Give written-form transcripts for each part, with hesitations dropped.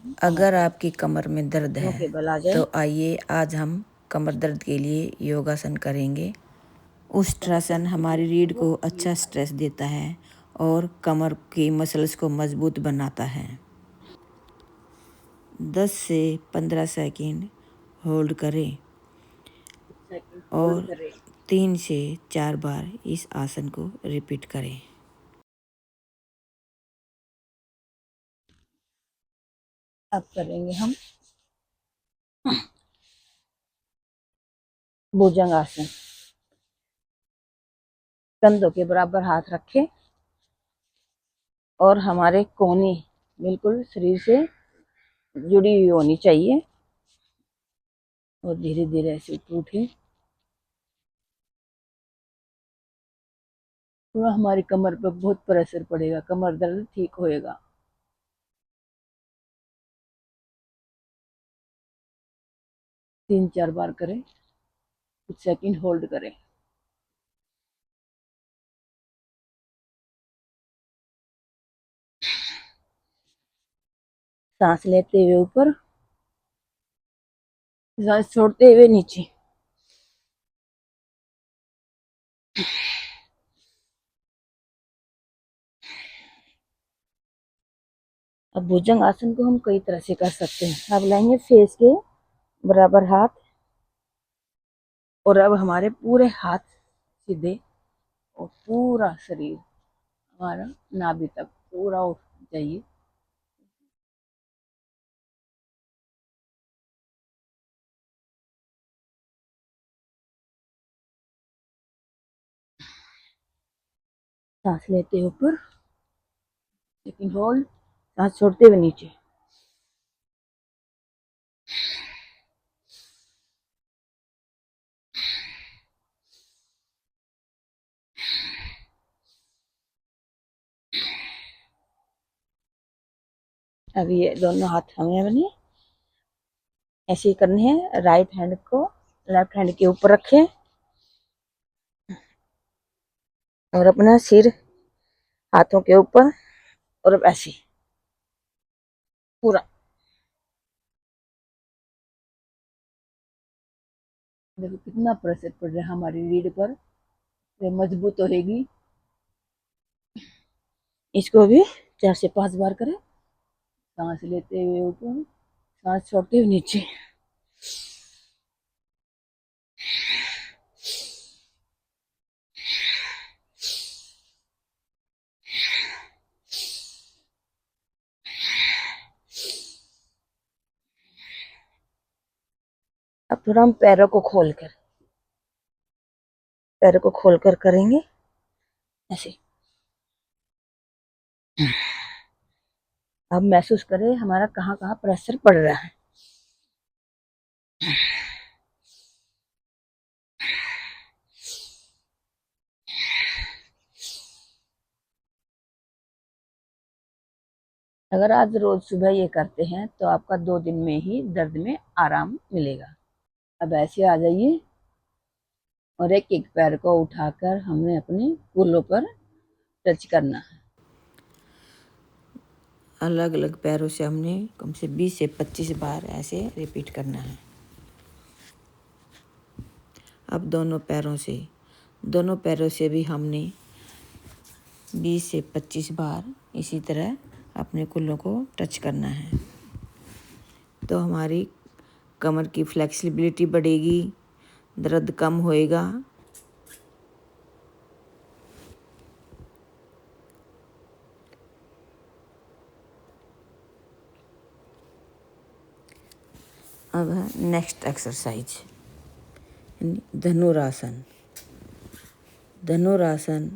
अगर आपकी कमर में दर्द के है बल आ जाए। तो आइए आज हम कमर दर्द के लिए योगासन करेंगे। उष्ट्रासन हमारी रीढ़ को अच्छा स्ट्रेस देता है और कमर की मसल्स को मजबूत बनाता है। 10 से 15 सेकंड होल्ड करें और 3 से 4 बार इस आसन को रिपीट करें। अब करेंगे हम भुजंगासन। कंधों के बराबर हाथ रखें और हमारे कोहनी बिल्कुल शरीर से जुड़ी हुई होनी चाहिए और धीरे धीरे ऐसे ऊपर उठे। तो हमारी कमर पर बहुत प्रेशर पड़ेगा, कमर दर्द ठीक होएगा। तीन चार बार करें, कुछ सेकंड होल्ड करें। सांस लेते हुए ऊपर, सांस छोड़ते हुए नीचे। अब भुजंग आसन को हम कई तरह से कर सकते हैं। अब लेंगे फेस के बराबर हाथ और अब हमारे पूरे हाथ सीधे और पूरा शरीर हमारा नाभि तक पूरा उठ जाइए। सांस लेते ऊपर, लेकिन होल्ड, सांस छोड़ते हुए नीचे। अब ये दोनों हाथ हमें बने ऐसे ही करने हैं। राइट हैंड को लेफ्ट हैंड के ऊपर रखें और अपना सिर हाथों के ऊपर और अब ऐसे पूरा। देखो कितना प्रेशर पड़ रहा है हमारी रीढ़ पर, ये मजबूत होगी। इसको भी 4 से 5 बार करें। सांस लेते हुए ऊपर, सांस छोड़ते हुए नीचे। अब थोड़ा हम पैरों को खोलकर करेंगे ऐसे। अब महसूस करें हमारा कहाँ कहाँ प्रेशर पड़ रहा है। अगर आज रोज सुबह ये करते हैं तो आपका 2 दिन में ही दर्द में आराम मिलेगा। अब ऐसे आ जाइए और एक एक पैर को उठाकर हमने अपने कूल्हों पर टच करना है। अलग अलग पैरों से हमने कम से 20 से 25 बार ऐसे रिपीट करना है। अब दोनों पैरों से भी हमने 20 से 25 बार इसी तरह अपने कूल्हों को टच करना है। तो हमारी कमर की फ्लेक्सिबिलिटी बढ़ेगी, दर्द कम होएगा। अब है नेक्स्ट एक्सरसाइज धनुरासन। धनुरासन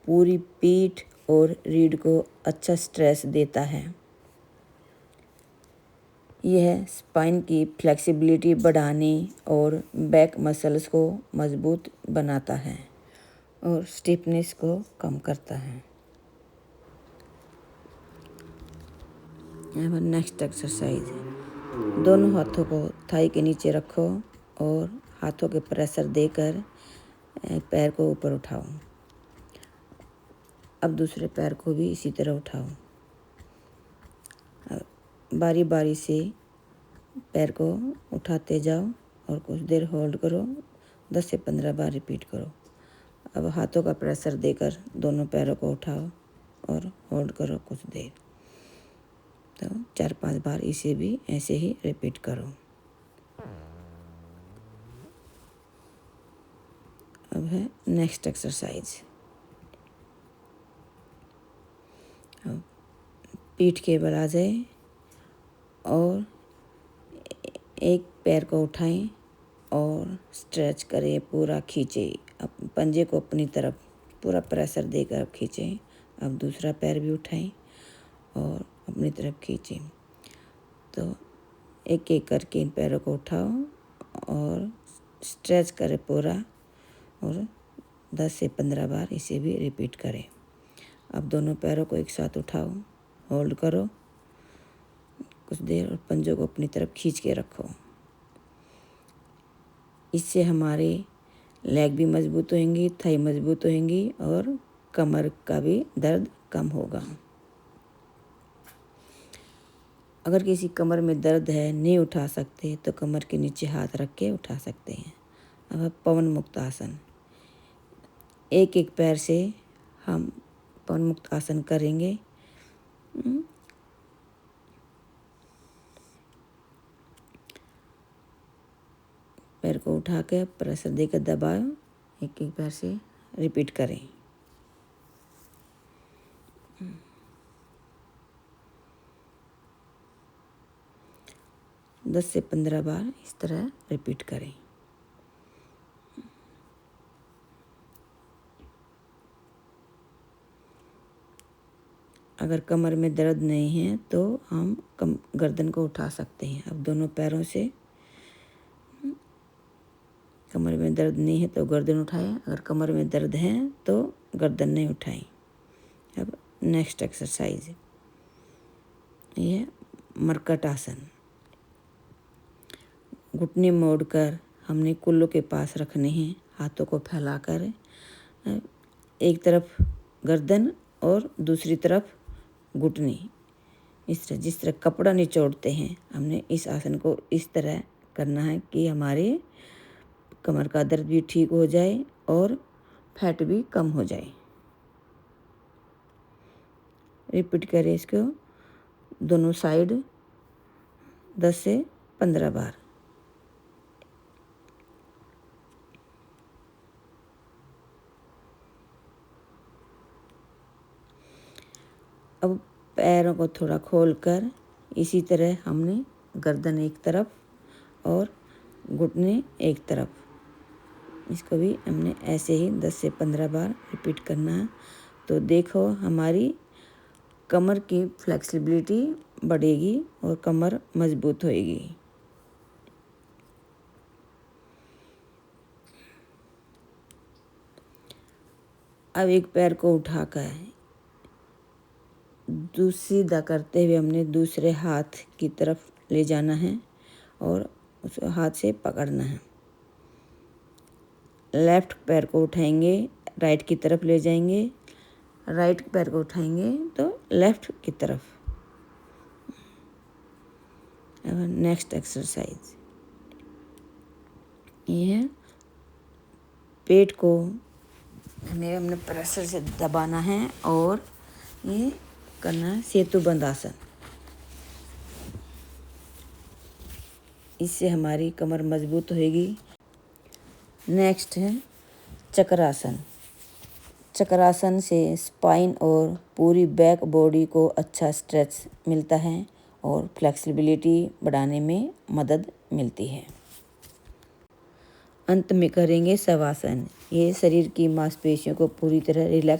पूरी पीठ और रीढ़ को अच्छा स्ट्रेस देता है। यह स्पाइन की फ्लेक्सिबिलिटी बढ़ाने और बैक मसल्स को मजबूत बनाता है और स्टिफनेस को कम करता है। अब नेक्स्ट एक्सरसाइज है दोनों हाथों को थाई के नीचे रखो और हाथों के प्रेशर देकर पैर को ऊपर उठाओ। अब दूसरे पैर को भी इसी तरह उठाओ। बारी बारी से पैर को उठाते जाओ और कुछ देर होल्ड करो। 10 से 15 बार रिपीट करो। अब हाथों का प्रेशर देकर दोनों पैरों को उठाओ और होल्ड करो कुछ देर। तो 4-5 बार इसे भी ऐसे ही रिपीट करो। अब है नेक्स्ट एक्सरसाइज। अब पीठ के बल आ जाए और एक पैर को उठाएं और स्ट्रेच करें, पूरा खींचें। अब पंजे को अपनी तरफ पूरा प्रेशर देकर खींचें। अब दूसरा पैर भी उठाएं और अपनी तरफ खींचें। तो एक एक करके इन पैरों को उठाओ और स्ट्रेच करें पूरा और 10 से 15 बार इसे भी रिपीट करें। अब दोनों पैरों को एक साथ उठाओ, होल्ड करो कुछ देर और पंजों को अपनी तरफ खींच के रखो। इससे हमारे लेग भी मजबूत होंगी, थाई मजबूत होंगी और कमर का भी दर्द कम होगा। अगर किसी कमर में दर्द है, नहीं उठा सकते, तो कमर के नीचे हाथ रख के उठा सकते हैं। अब पवन मुक्त आसन। एक एक पैर से हम पवन मुक्त आसन करेंगे। पैर को उठा के प्रेशर देकर दबाओ। एक एक पैर से रिपीट करें। दस से 15 बार इस तरह रिपीट करें। अगर कमर में दर्द नहीं है तो हम गर्दन को उठा सकते हैं। अब दोनों पैरों से कमर में दर्द नहीं है तो गर्दन उठाएं, अगर कमर में दर्द है तो गर्दन नहीं उठाएं। अब नेक्स्ट एक्सरसाइज ये मरकट आसन। घुटने मोड़कर हमने कुल्लों के पास रखने हैं, हाथों को फैलाकर एक तरफ गर्दन और दूसरी तरफ घुटने। इस तरह जिस तरह कपड़ा निचोड़ते हैं, हमने इस आसन को इस तरह करना है कि हमारे कमर का दर्द भी ठीक हो जाए और फैट भी कम हो जाए। रिपीट करें इसको दोनों साइड 10 से 15 बार। अब पैरों को थोड़ा खोलकर इसी तरह हमने गर्दन एक तरफ और घुटने एक तरफ, इसको भी हमने ऐसे ही 10 से 15 बार रिपीट करना है। तो देखो हमारी कमर की फ्लेक्सिबिलिटी बढ़ेगी और कमर मजबूत होएगी। अब एक पैर को उठाकर सीधा करते हुए हमने दूसरे हाथ की तरफ ले जाना है और उस हाथ से पकड़ना है। लेफ्ट पैर को उठाएंगे, राइट की तरफ ले जाएंगे, राइट पैर को उठाएंगे तो लेफ्ट की तरफ। अब नेक्स्ट एक्सरसाइज ये है पेट को हमें हमने प्रेशर से दबाना है और ये करना है सेतुबंद आसन। इससे हमारी कमर मजबूत होएगी। नेक्स्ट है चक्रासन। चक्रासन से स्पाइन और पूरी बैक बॉडी को अच्छा स्ट्रेच मिलता है और फ्लेक्सिबिलिटी बढ़ाने में मदद मिलती है। अंत में करेंगे शवासन। ये शरीर की मांसपेशियों को पूरी तरह रिलैक्स